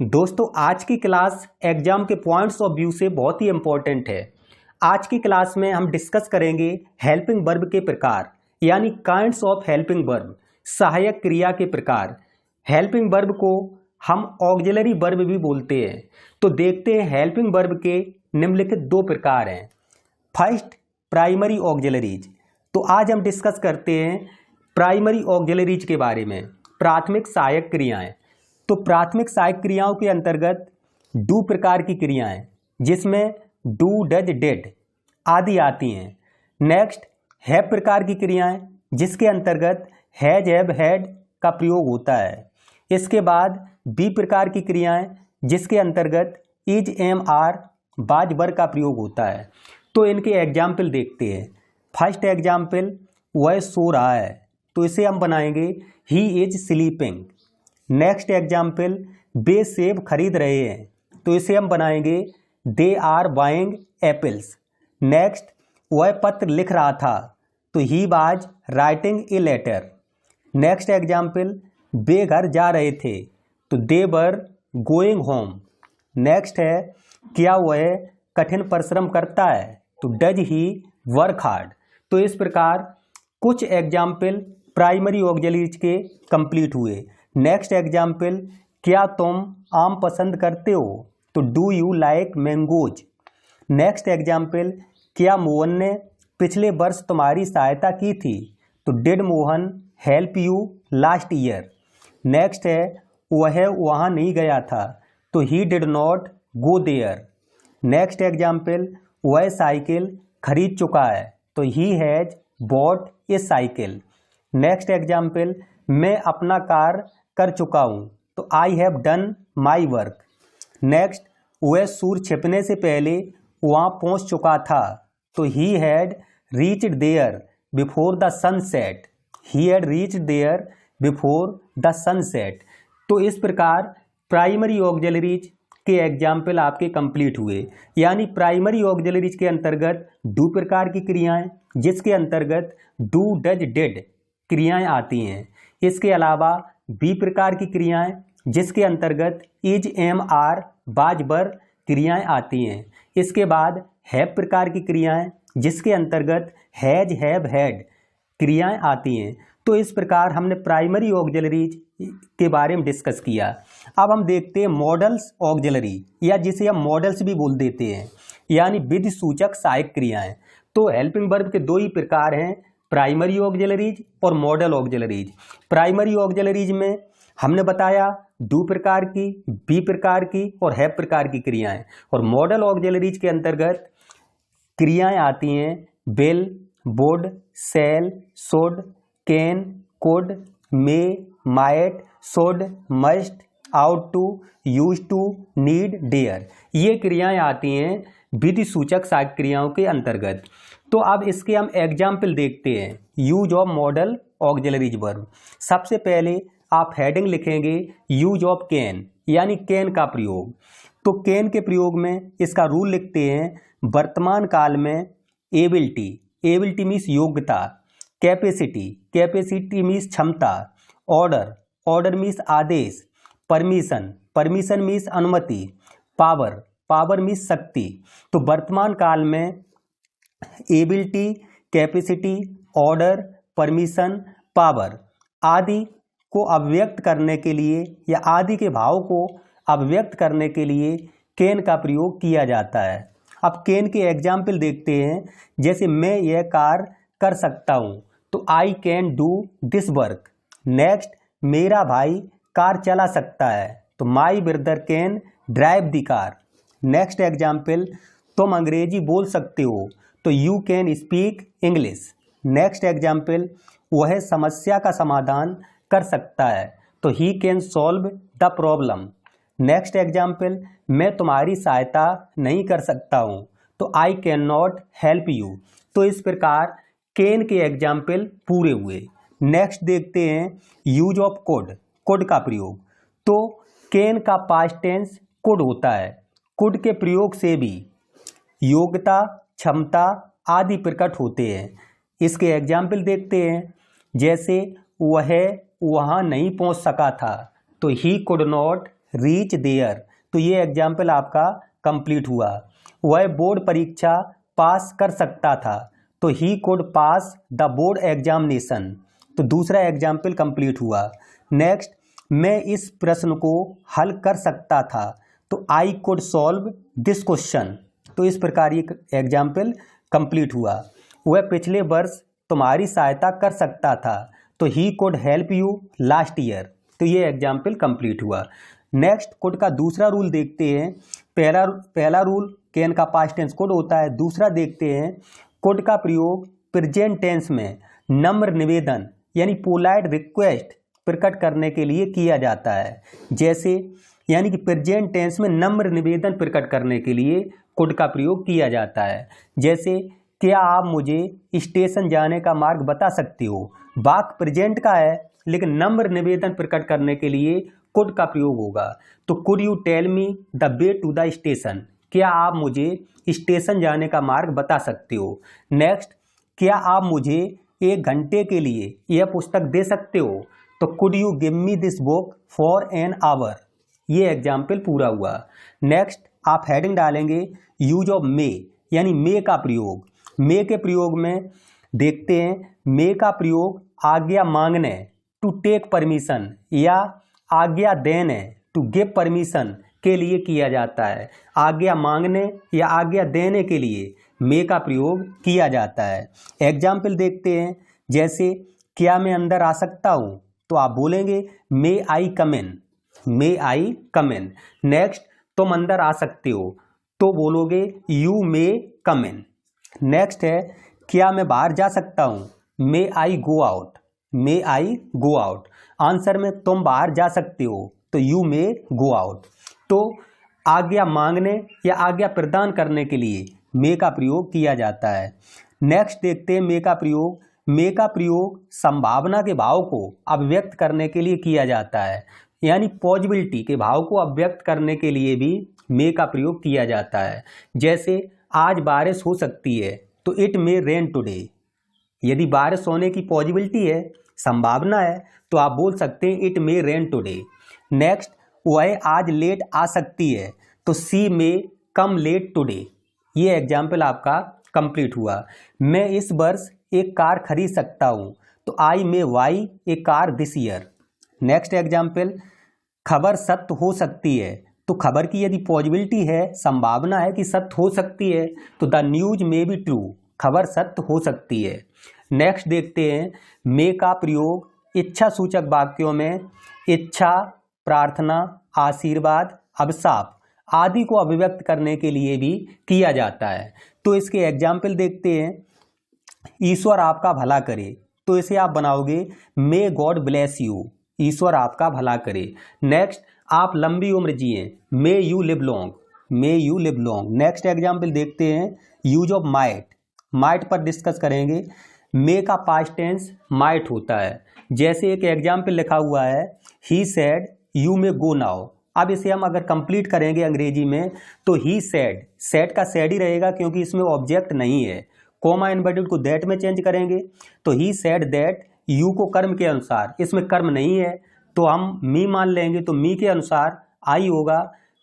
दोस्तों आज की क्लास एग्जाम के पॉइंट्स ऑफ व्यू से बहुत ही इम्पोर्टेंट है। आज की क्लास में हम डिस्कस करेंगे हेल्पिंग वर्ब के प्रकार यानी काइंड्स ऑफ हेल्पिंग वर्ब, सहायक क्रिया के प्रकार। हेल्पिंग वर्ब को हम ऑक्सिलरी वर्ब भी बोलते हैं। तो देखते हैं हेल्पिंग वर्ब के निम्नलिखित दो प्रकार हैं। First, primary auxiliaries. तो आज हम डिस्कस करते हैं प्राइमरी ऑक्सिलरीज के बारे में, प्राथमिक सहायक क्रियाएं। तो प्राथमिक सहायक क्रियाओं के अंतर्गत डू प्रकार की क्रियाएं जिसमें डू, डज, डिड आदि आती हैं। नेक्स्ट, हैव प्रकार की क्रियाएं जिसके अंतर्गत हैज, हैव, हैड का प्रयोग होता है। इसके बाद बी प्रकार की क्रियाएं जिसके अंतर्गत इज, एम, आर, बाज, वर का प्रयोग होता है। तो इनके एग्जाम्पल देखते हैं। फर्स्ट एग्जाम्पल, वह सो रहा है, तो इसे हम बनाएंगे he is sleeping. Next example, वे सेब खरीद रहे हैं, तो इसे हम बनाएंगे they are buying apples. Next, वह पत्र लिख रहा था, तो he was writing a letter. Next example, वे घर जा रहे थे, तो they were going home. Next है, क्या वह कठिन परिश्रम करता है, तो डज ही वर्क हार्ड। तो इस प्रकार कुछ एग्जाम्पल प्राइमरी ऑक्सिलरीज के कंप्लीट हुए। नेक्स्ट एग्जाम्पल, क्या तुम आम पसंद करते हो, तो do you like mangoes. Next example, क्या मोहन ने पिछले वर्ष तुम्हारी सहायता की थी, तो did Mohan help you last year. Next है, वह वहाँ नहीं गया था, तो he did not go there. Next example, वह साइकिल खरीद चुका है, तो he has bought a cycle. Next example, मैं अपना कार्य कर चुका हूँ, तो I have done my work. Next, वह सूर्य छिपने से पहले वहाँ पहुँच चुका था, तो he had reached there before the sunset. He had reached there before the sunset. तो इस प्रकार प्राइमरी ऑक्सिलरीज के एग्जाम्पल आपके कंप्लीट हुए। यानी प्राइमरी ऑक्सिलरीज के अंतर्गत डू प्रकार की क्रियाएं जिसके अंतर्गत डू, डज, डिड क्रियाएं आती हैं। इसके अलावा बी प्रकार की क्रियाएं जिसके अंतर्गत इज, एम, आर, बाज, वर क्रियाएं आती हैं। इसके बाद हैव प्रकार की क्रियाएं जिसके अंतर्गत हैज, हैव, हैड क्रियाएं आती हैं। तो इस प्रकार हमने प्राइमरी ऑक्सिलरीज के बारे में डिस्कस किया। अब हम देखते हैं मॉडल्स ऑक्सिलरी, या जिसे हम मॉडल्स भी बोल देते हैं, यानी विधि सूचक सहायक क्रियाएं। तो हेल्पिंग वर्ब के दो ही प्रकार हैं, प्राइमरी ऑक्सिलरीज और मॉडल ऑक्सिलरीज। प्राइमरी ऑक्सिलरीज में हमने बताया डू प्रकार की, बी प्रकार की और हैव प्रकार की क्रियाएं। और मॉडल ऑक्सिलरीज के अंतर्गत क्रियाएं आती हैं will, would, shall, should, can, could, may, might, should, must, ought to, used to, need, dare. ये क्रियाएं आती हैं विधि सूचक सहायक क्रियाओं के अंतर्गत। तो अब इसके हम एग्जाम्पल देखते हैं। Use of model auxiliaries verb. सबसे पहले आप हेडिंग लिखेंगे यूज ऑफ कैन, यानी कैन का प्रयोग। तो कैन के प्रयोग में इसका रूल लिखते हैं, वर्तमान काल में एबिलिटी, एबिलिटी मीन्स योग्यता, कैपेसिटी, कैपेसिटी मीन्स क्षमता, ऑर्डर, ऑर्डर मीन्स आदेश, परमिशन, परमिशन मीन्स अनुमति, पावर, पावर मीन्स शक्ति। तो वर्तमान काल में ability, capacity, order, permission, power आदि को अभिव्यक्त करने के लिए या आदि के भाव को अभिव्यक्त करने के लिए कैन का प्रयोग किया जाता है। अब कैन के एग्जाम्पल देखते हैं। जैसे मैं यह कार्य कर सकता हूँ, तो I can do this work. Next, मेरा भाई कार चला सकता है, तो my brother can drive the car. Next example, तुम अंग्रेजी बोल सकते हो, तो you can speak English. Next example, वह समस्या का समाधान कर सकता है, तो he can solve the problem. Next example, मैं तुम्हारी सहायता नहीं कर सकता हूँ, तो I can not help you. तो इस प्रकार कैन के एग्जाम्पल पूरे हुए। नेक्स्ट देखते हैं यूज ऑफ कुड, कुड का प्रयोग। तो कैन का पास्ट टेंस कुड होता है। कुड के प्रयोग से भी योग्यता, क्षमता आदि प्रकट होते हैं। इसके एग्जाम्पल देखते हैं। जैसे वह वहाँ नहीं पहुँच सका था, तो he could not reach there, तो ये एग्जाम्पल आपका कंप्लीट हुआ। वह बोर्ड परीक्षा पास कर सकता था, तो he could pass the board examination, तो दूसरा एग्जाम्पल कंप्लीट हुआ। नेक्स्ट, मैं इस प्रश्न को हल कर सकता था, तो I could solve this question, तो इस प्रकार ये एग्जाम्पल कंप्लीट हुआ। वह पिछले वर्ष तुम्हारी सहायता कर सकता था, तो he could help you last year, तो ये एग्जाम्पल कंप्लीट हुआ। नेक्स्ट, कुड का दूसरा रूल देखते हैं। पहला रूल कैन का पास्ट टेंस कुड होता है। दूसरा देखते हैं, कुड का प्रयोग प्रेजेंट टेंस में नम्र निवेदन यानी पोलाइट रिक्वेस्ट प्रकट करने के लिए किया जाता है। जैसे यानी कि प्रेजेंट टेंस में नम्र निवेदन प्रकट करने के लिए कुड का प्रयोग किया जाता है। जैसे, क्या आप मुझे स्टेशन जाने का मार्ग बता सकते हो। वाक्य प्रेजेंट का है लेकिन नम्र निवेदन प्रकट करने के लिए कुड का प्रयोग होगा। तो could you tell me the way to the station, क्या आप मुझे स्टेशन जाने का मार्ग बता सकते हो। नेक्स्ट, क्या आप मुझे 1 घंटे के लिए यह पुस्तक दे सकते हो, तो could you give me this book for an hour, ये एग्जाम्पल पूरा हुआ। नेक्स्ट, आप हेडिंग डालेंगे यूज ऑफ मे यानी मे का प्रयोग। मे के प्रयोग में देखते हैं, मे का प्रयोग आज्ञा मांगने टू टेक परमिशन या आज्ञा देने टू गिव परमिशन के लिए किया जाता है। आज्ञा मांगने या आज्ञा देने के लिए मे का प्रयोग किया जाता है। एग्जाम्पल देखते हैं, जैसे क्या मैं अंदर आ सकता हूँ, तो आप बोलेंगे मे आई कम इन, मे आई कम इन। नेक्स्ट, तुम अंदर आ सकते हो, तो बोलोगे you may come in. Next है, क्या मैं बाहर जा सकता हूँ, मे आई गो आउट, मे आई गो आउट। आंसर में तुम बाहर जा सकते हो, तो यू मे गो आउट। तो आज्ञा मांगने या आज्ञा प्रदान करने के लिए मे का प्रयोग किया जाता है। नेक्स्ट देखते हैं मे का प्रयोग। मे का प्रयोग संभावना के भाव को अभिव्यक्त करने के लिए किया जाता है, यानी पॉजिबिलिटी के भाव को अभिव्यक्त करने के लिए भी मे का प्रयोग किया जाता है। जैसे आज बारिश हो सकती है, तो इट मे रेन टुडे, यदि बारिश होने की पॉजिबिलिटी है, संभावना है, तो आप बोल सकते हैं it may rain today. Next, वह आज लेट आ सकती है, तो सी मे कम लेट टुडे, ये एग्जाम्पल आपका कंप्लीट हुआ। मैं इस वर्ष एक कार खरीद सकता हूँ, तो I may buy a car this year. Next example, खबर सत्य हो सकती है, तो खबर की यदि पॉजिबिलिटी है, संभावना है कि सत्य हो सकती है, तो the news may be true, खबर सत्य हो सकती है। नेक्स्ट देखते हैं, मे का प्रयोग इच्छा सूचक वाक्यों में इच्छा, प्रार्थना, आशीर्वाद, अभिशाप आदि को अभिव्यक्त करने के लिए भी किया जाता है। तो इसके एग्जाम्पल देखते हैं, ईश्वर आपका भला करे, तो इसे आप बनाओगे मे गॉड ब्लेस यू, ईश्वर आपका भला करे। नेक्स्ट, आप लंबी उम्र जिए, may you live long, may you live long. Next example देखते हैं, यूज ऑफ माइट, माइट पर डिस्कस करेंगे। मे का पास्ट टेंस माइट होता है। जैसे एक एग्जाम्पल लिखा हुआ है, he said you may go now. अब इसे हम अगर कंप्लीट करेंगे अंग्रेजी में, तो ही सेड, सेड का सेड ही रहेगा क्योंकि इसमें ऑब्जेक्ट नहीं है। कोमा इनवर्टेड को दैट में चेंज करेंगे, तो ही सेड दैट, यू को कर्म के अनुसार, इसमें कर्म नहीं है तो हम मी मान लेंगे, तो मी के अनुसार आई होगा,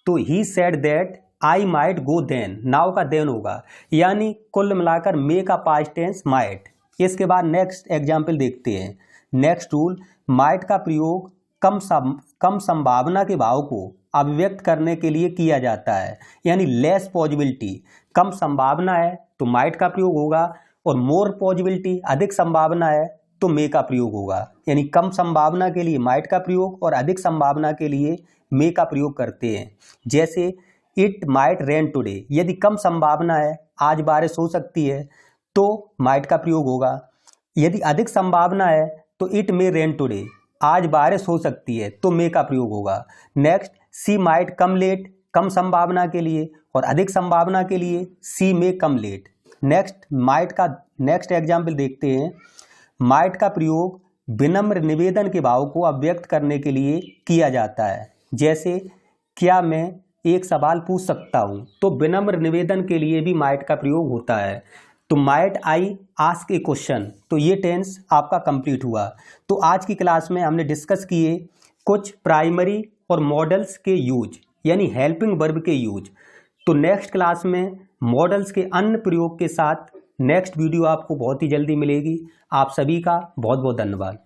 तो he said that I might go then, now का देन होगा, यानी कुल मिलाकर मे का पास्ट टेंस माइट। इसके बाद नेक्स्ट एग्जाम्पल देखते हैं। नेक्स्ट रूल, माइट का प्रयोग कम संभावना के भाव को अभिव्यक्त करने के लिए किया जाता है, यानी लेस पॉजिबिलिटी, कम संभावना है तो माइट का प्रयोग होगा, और मोर पॉजिबिलिटी, अधिक संभावना है तो मे का प्रयोग होगा। यानी कम संभावना के लिए माइट का प्रयोग और अधिक संभावना के लिए मे का प्रयोग करते हैं। जैसे इट माइट रेन टुडे, यदि कम संभावना है, आज बारिश हो सकती है, तो माइट का प्रयोग होगा। यदि अधिक संभावना है तो इट मे रेन टुडे, आज बारिश हो सकती है, तो मे का प्रयोग होगा। नेक्स्ट, सी माइट कम लेट, कम संभावना के लिए, और अधिक संभावना के लिए सी मे कम लेट। नेक्स्ट, माइट का नेक्स्ट एग्जाम्पल देखते हैं। माइट का प्रयोग विनम्र निवेदन के भाव को अभिव्यक्त करने के लिए किया जाता है। जैसे क्या मैं एक सवाल पूछ सकता हूँ, तो विनम्र निवेदन के लिए भी माइट का प्रयोग होता है। तो might I ask A question, तो ये टेंस आपका कंप्लीट हुआ। तो आज की क्लास में हमने डिस्कस किए कुछ प्राइमरी और मॉडल्स के यूज यानी हेल्पिंग वर्ब के यूज। तो नेक्स्ट क्लास में मॉडल्स के अन्य प्रयोग के साथ नेक्स्ट वीडियो आपको बहुत ही जल्दी मिलेगी। आप सभी का बहुत बहुत धन्यवाद।